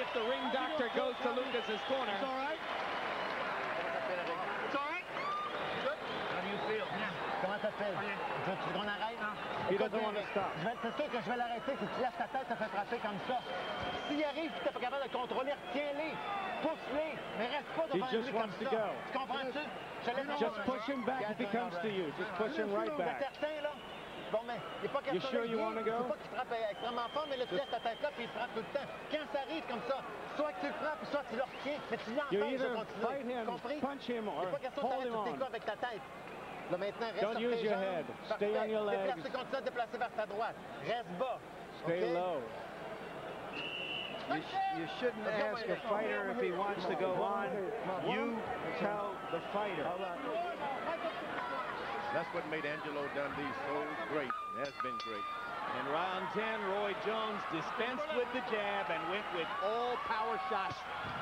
if the ring doctor goes to Lucas's corner. It's all right. It's all right. Good. How do you feel? Comment ça fait? Tu veux qu'on arrête? He doesn't want to stop. C'est sûr que je vais l'arrêter si tu lèves ta tête, ça fait frapper comme ça. S'il arrive et tu n'es pas capable de contrôler, retiens-les, pousse-les, mais reste pas devant lui comme ça. Tu comprends-tu? Just push him back if he comes to you. Just push him right back. Certain, là. Bon, mais il n'est pas question sure you want to go? C'est pas qu'il frappe extrêmement fort, mais là, tu laisses ta tête là, puis il frappe tout le temps. Quand ça arrive comme ça, soit que tu le frappes, soit tu le retiens, mais tu l'empêches de continuer. Compris? Punch him or il n'est pas question de t'arrêter tous tes coups avec ta tête. Là, maintenant, reste Don't sur use tes your jambes. head. Parfait. Stay on your legs. Continue à te déplacer vers ta droite. Reste bas. Stay low. You shouldn't ask a fighter if he wants to go on. You tell the fighter. That's what made Angelo Dundee so great. It has been great. In round 10, Roy Jones dispensed with the jab and went with all power shots.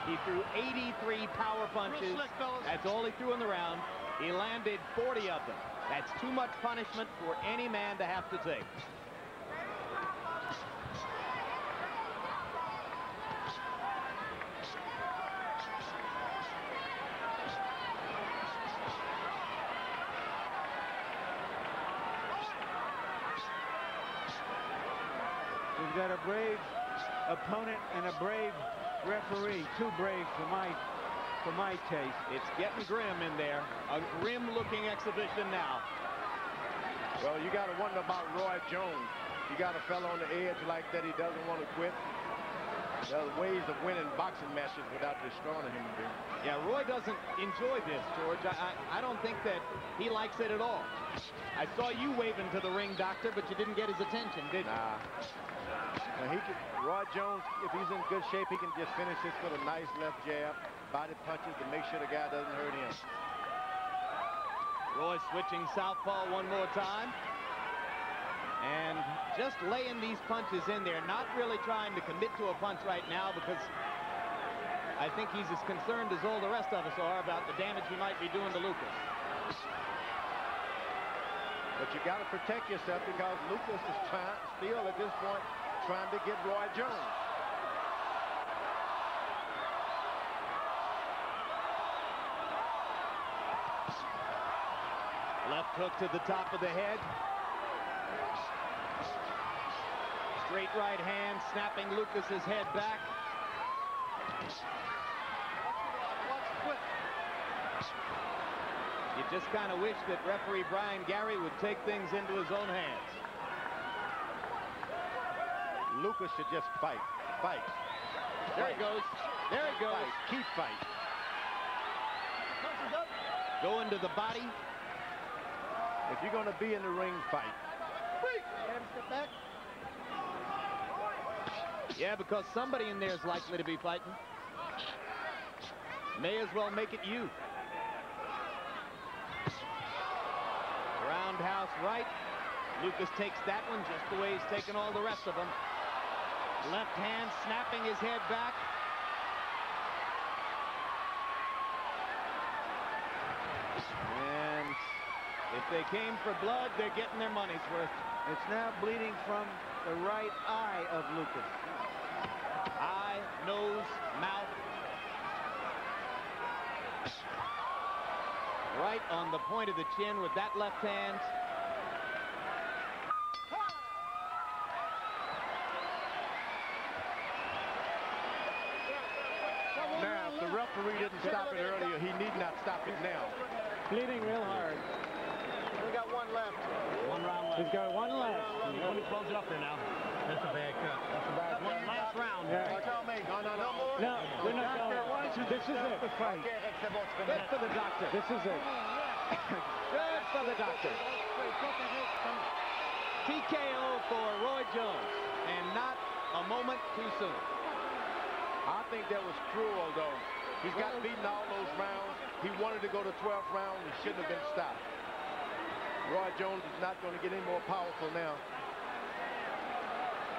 He threw 83 power punches. That's all he threw in the round. He landed 40 of them. That's too much punishment for any man to have to take. We've got a brave opponent and a brave referee. Too brave for my taste. It's getting grim in there. A grim-looking exhibition now. Well, you got to wonder about Roy Jones. You got a fellow on the edge like that. He doesn't want to quit. There are ways of winning boxing matches without destroying a human being. Yeah, Roy doesn't enjoy this, George. I don't think that he likes it at all. I saw you waving to the ring doctor, but you didn't get his attention, did you? Nah. Now Roy Jones, if he's in good shape, he can just finish this with a nice left jab, body punches to make sure the guy doesn't hurt him. Roy switching southpaw one more time. And just laying these punches in there, not really trying to commit to a punch right now because I think he's as concerned as all the rest of us are about the damage he might be doing to Lucas. But you got to protect yourself because Lucas is still at this point trying to get Roy Jones. Left hook to the top of the head. Straight right hand, snapping Lucas's head back. You just kind of wish that referee Brian Gary would take things into his own hands. Lucas should just fight. Fight. There he goes. There he goes. Fight. Keep fighting. Go into the body. If you're going to be in the ring, fight. Yeah, because somebody in there is likely to be fighting. May as well make it you. Roundhouse right. Lucas takes that one just the way he's taken all the rest of them. Left hand snapping his head back. And if they came for blood, they're getting their money's worth. It's now bleeding from the right eye of Lucas. Eye, nose, mouth. Right on the point of the chin with that left hand. Now, if the referee didn't stop it earlier, he need not stop it now. Bleeding real hard. We got one left. One round left. He's got one left. Let me close it up there now. That's a bad cut. That's a bad one. Last round. Yeah. Tell me. No more? No, we're not going. This is it. Okay, Rex, c'est bon, tu peux Good for the doctor. This is it. Good for the doctor. TKO for Roy Jones, and not a moment too soon. I think that was cruel, though. He's got beaten all those rounds. He wanted to go to 12th round. He shouldn't have been stopped. Roy Jones is not going to get any more powerful now.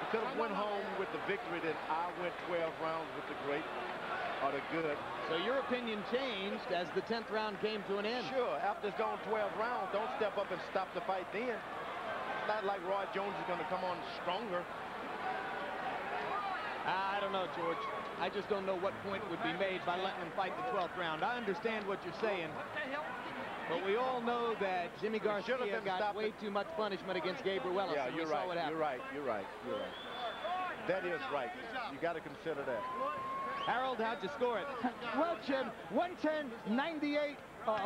He could have went home with the victory that I went 12 rounds with the great or the good. So your opinion changed as the 10th round came to an end. Sure, after it's gone 12 rounds, don't step up and stop the fight then. It's not like Roy Jones is going to come on stronger. I don't know, George. I just don't know what point would be made by letting him fight the 12th round. I understand what you're saying, but we all know that Jimmy Garcia got way too much punishment against Gabriel Ellis. Yeah, you're right. You're right. You're right. You're right. That is right. You got to consider that. Harold, how'd you score it? Well, Jim, 110-98,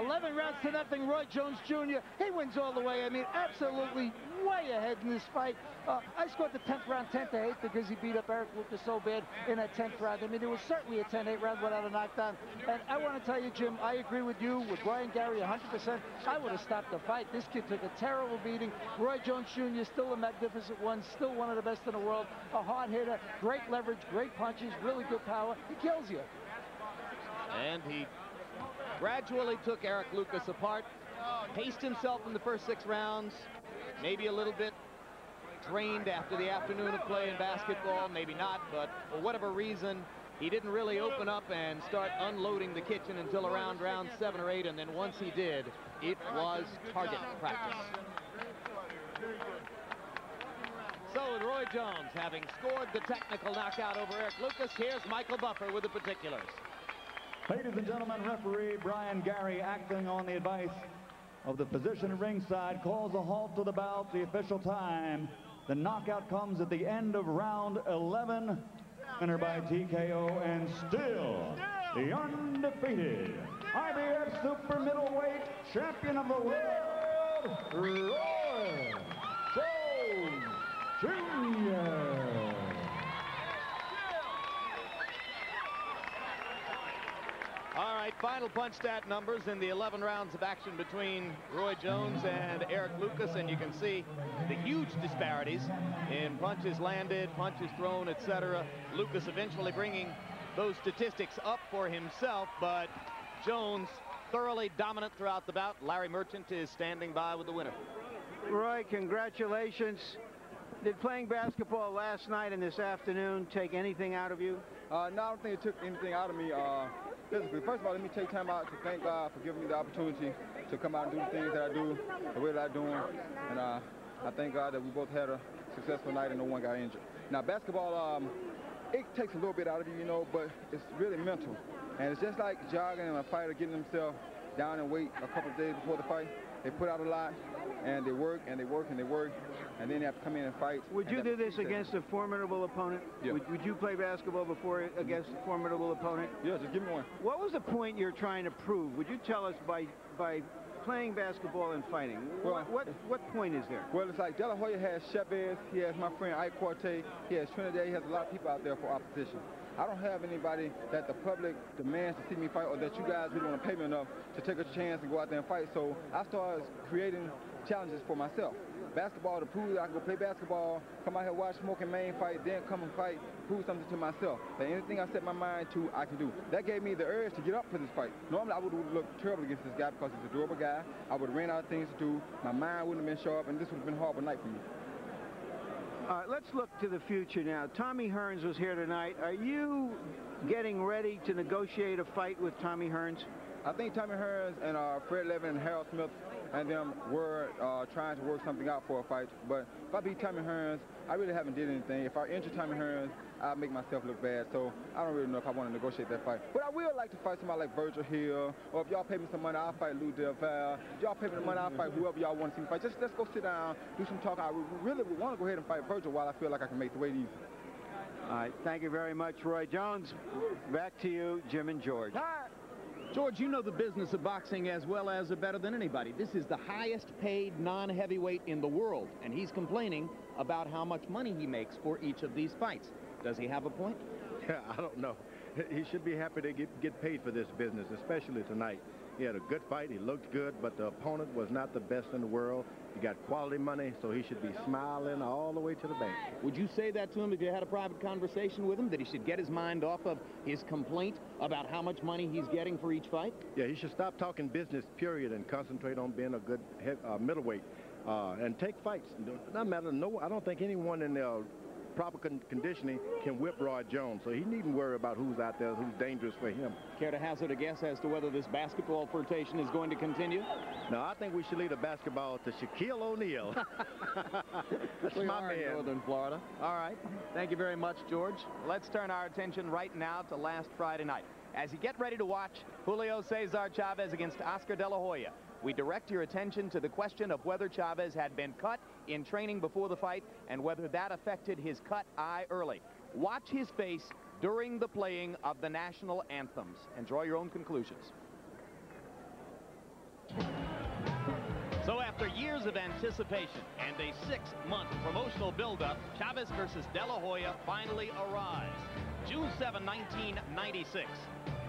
11 rounds to nothing. Roy Jones Jr., he wins all the way. I mean, absolutely way ahead in this fight. I scored the 10th round 10-8 because he beat up Eric Lucas so bad in that 10th round. I mean, it was certainly a 10-8 round without a knockdown. And I want to tell you, Jim, I agree with you, with Brian Gary 100%. I would have stopped the fight. This kid took a terrible beating. Roy Jones Jr. still a magnificent one, still one of the best in the world. A hard hitter, great leverage, great punches, really good power. He kills you. And he gradually took Eric Lucas apart, paced himself in the first 6 rounds, maybe a little bit drained after the afternoon of playing basketball, maybe not, but for whatever reason, he didn't really open up and start unloading the kitchen until around round 7 or 8, and then once he did, it was target practice. So with Roy Jones having scored the technical knockout over Eric Lucas, here's Michael Buffer with the particulars. Ladies and gentlemen, referee Brian Gary, acting on the advice of the physician ringside, calls a halt to the bout. The official time. The knockout comes at the end of round 11. Winner by TKO, and still the undefeated IBF super middleweight champion of the world, Roy Jones Jr. All right, final punch stat numbers in the 11 rounds of action between Roy Jones and Eric Lucas, and you can see the huge disparities in punches landed, punches thrown, etc. Lucas eventually bringing those statistics up for himself, but Jones thoroughly dominant throughout the bout. Larry Merchant is standing by with the winner. Roy, congratulations. Did playing basketball last night and this afternoon take anything out of you? No, I don't think it took anything out of me physically. First of all, let me take time out to thank God for giving me the opportunity to come out and do the things that I do, the way that I'm doing. And I thank God that we both had a successful night and no one got injured. Now, basketball, it takes a little bit out of you, you know, but it's really mental. And it's just like jogging and a fighter getting themselves down in weight a couple of days before the fight. They put out a lot, and they work, and they work, and they work, and then they have to come in and fight. Would you do this against a formidable opponent? Yeah. Would you play basketball before against a formidable opponent? Yeah, just give me one. What was the point you're trying to prove? Would you tell us by playing basketball and fighting? Well, what point is there? Well, it's like De La Hoya has Chavez, he has my friend Ike Quartet, he has Trinidad, he has a lot of people out there for opposition. I don't have anybody that the public demands to see me fight, or that you guys really want to pay me enough to take a chance and go out there and fight. So I started creating challenges for myself. Basketball, to prove that I can go play basketball, come out here, watch Smoking Main fight, then come and fight, prove something to myself. That anything I set my mind to, I can do. That gave me the urge to get up for this fight. Normally, I would have looked terrible against this guy because he's a durable guy. I would have ran out of things to do. My mind wouldn't have been sharp, and this would have been a horrible night for me. All right, let's look to the future now. Tommy Hearns was here tonight. Are you getting ready to negotiate a fight with Tommy Hearns? I think Tommy Hearns and Fred Levin and Harold Smith and them were trying to work something out for a fight. But if I beat Tommy Hearns, I really haven't did anything. If I injure Tommy Hearns, I'll make myself look bad. So I don't really know if I want to negotiate that fight. But I will like to fight somebody like Virgil Hill, or if y'all pay me some money, I'll fight Lou Del Valle. If y'all pay me the money, I'll fight whoever y'all want to see me fight. Just let's go sit down, do some talking. I really would want to go ahead and fight Virgil while I feel like I can make the weight easy. All right, thank you very much, Roy Jones. Back to you, Jim and George. George, you know the business of boxing as well as or better than anybody. This is the highest paid non-heavyweight in the world, and he's complaining about how much money he makes for each of these fights. Does he have a point? Yeah, I don't know. He should be happy to get paid for this business, especially tonight. He had a good fight. He looked good, but the opponent was not the best in the world. He got quality money, so he should be smiling all the way to the bank. Would you say that to him if you had a private conversation with him, that he should get his mind off of his complaint about how much money he's getting for each fight? Yeah, he should stop talking business, period, and concentrate on being a good middleweight and take fights. It doesn't matter. No, I don't think anyone in the proper conditioning, can whip Roy Jones. So he needn't worry about who's out there, who's dangerous for him. Care to hazard a guess as to whether this basketball flirtation is going to continue? No, I think we should leave the basketball to Shaquille O'Neal. That's my man. Northern Florida. All right. Thank you very much, George. Let's turn our attention right now to last Friday night. As you get ready to watch Julio Cesar Chavez against Oscar De La Hoya, we direct your attention to the question of whether Chavez had been cut in training before the fight and whether that affected his cut eye early. Watch his face during the playing of the national anthems and draw your own conclusions. So after years of anticipation and a 6-month promotional buildup, Chavez versus De La Hoya finally arrives. June 7, 1996.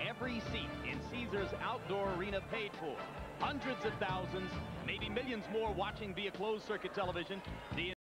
Every seat in Caesars Outdoor Arena paid for. Hundreds of thousands, maybe millions more watching via closed-circuit television. The